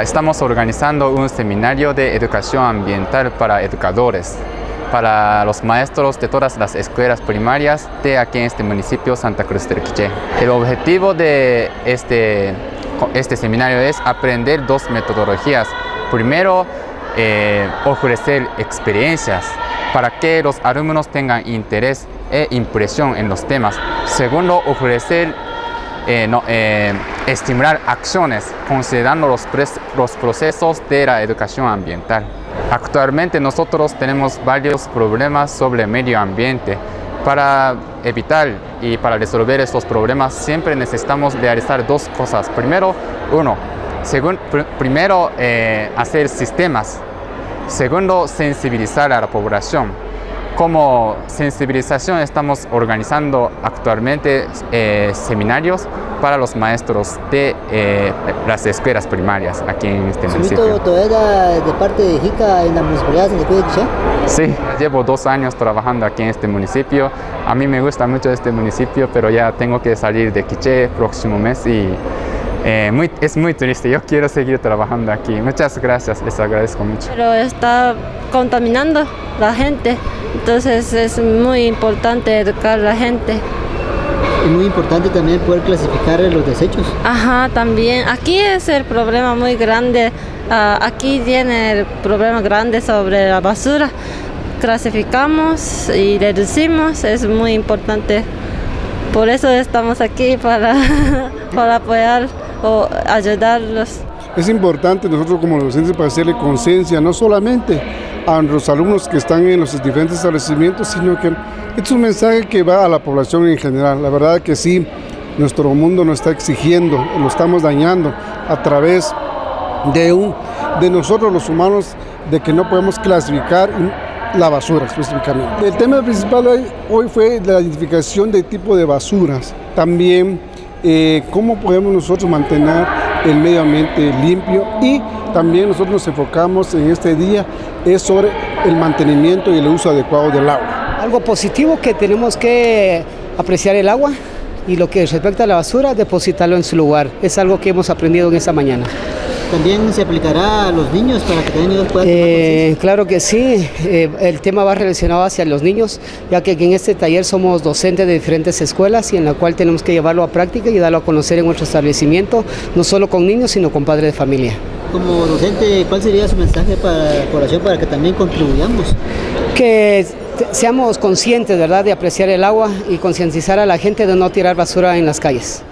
Estamos organizando un seminario de educación ambiental para educadores, para los maestros de todas las escuelas primarias de aquí en este municipio Santa Cruz del Quiché. El objetivo de este seminario es aprender dos metodologías. Primero, ofrecer experiencias para que los alumnos tengan interés e impresión en los temas. Segundo, ofrecer estimular acciones considerando los procesos de la educación ambiental. Actualmente nosotros tenemos varios problemas sobre medio ambiente. Para evitar y para resolver estos problemas siempre necesitamos realizar dos cosas. Primero, hacer sistemas. Segundo, sensibilizar a la población. Como sensibilización estamos organizando actualmente seminarios para los maestros de las escuelas primarias aquí en este municipio. ¿Tú eres de parte de JICA en la municipalidad de Santa Cruz del Quiché? Sí, llevo 2 años trabajando aquí en este municipio. A mí me gusta mucho este municipio, pero ya tengo que salir de Quiché el próximo mes y es muy triste. Yo quiero seguir trabajando aquí. Muchas gracias, les agradezco mucho. Pero está contaminando la gente, entonces es muy importante educar a la gente. Es muy importante también poder clasificar los desechos. Ajá, también. Aquí es el problema muy grande. Aquí tiene el problema grande sobre la basura. Clasificamos y reducimos, es muy importante. Por eso estamos aquí para apoyar o ayudarlos. Es importante nosotros como docentes para hacerle conciencia no solamente a los alumnos que están en los diferentes establecimientos, sino que es un mensaje que va a la población en general. La verdad que sí, nuestro mundo nos está exigiendo, lo estamos dañando a través de nosotros los humanos, de que no podemos clasificar la basura específicamente. El tema principal hoy fue la identificación del tipo de basuras. También cómo podemos nosotros mantener el medio ambiente limpio, y también nosotros nos enfocamos en este día es sobre el mantenimiento y el uso adecuado del agua. Algo positivo, que tenemos que apreciar el agua, y lo que respecta a la basura, depositarlo en su lugar. Es algo que hemos aprendido en esta mañana. ¿También se aplicará a los niños para que también ellos puedan tomar conciencia? Claro que sí, el tema va relacionado hacia los niños, ya que en este taller somos docentes de diferentes escuelas y en la cual tenemos que llevarlo a práctica y darlo a conocer en nuestro establecimiento, no solo con niños, sino con padres de familia. Como docente, ¿cuál sería su mensaje para la población para que también contribuyamos? Que seamos conscientes, ¿verdad?, de apreciar el agua y concientizar a la gente de no tirar basura en las calles.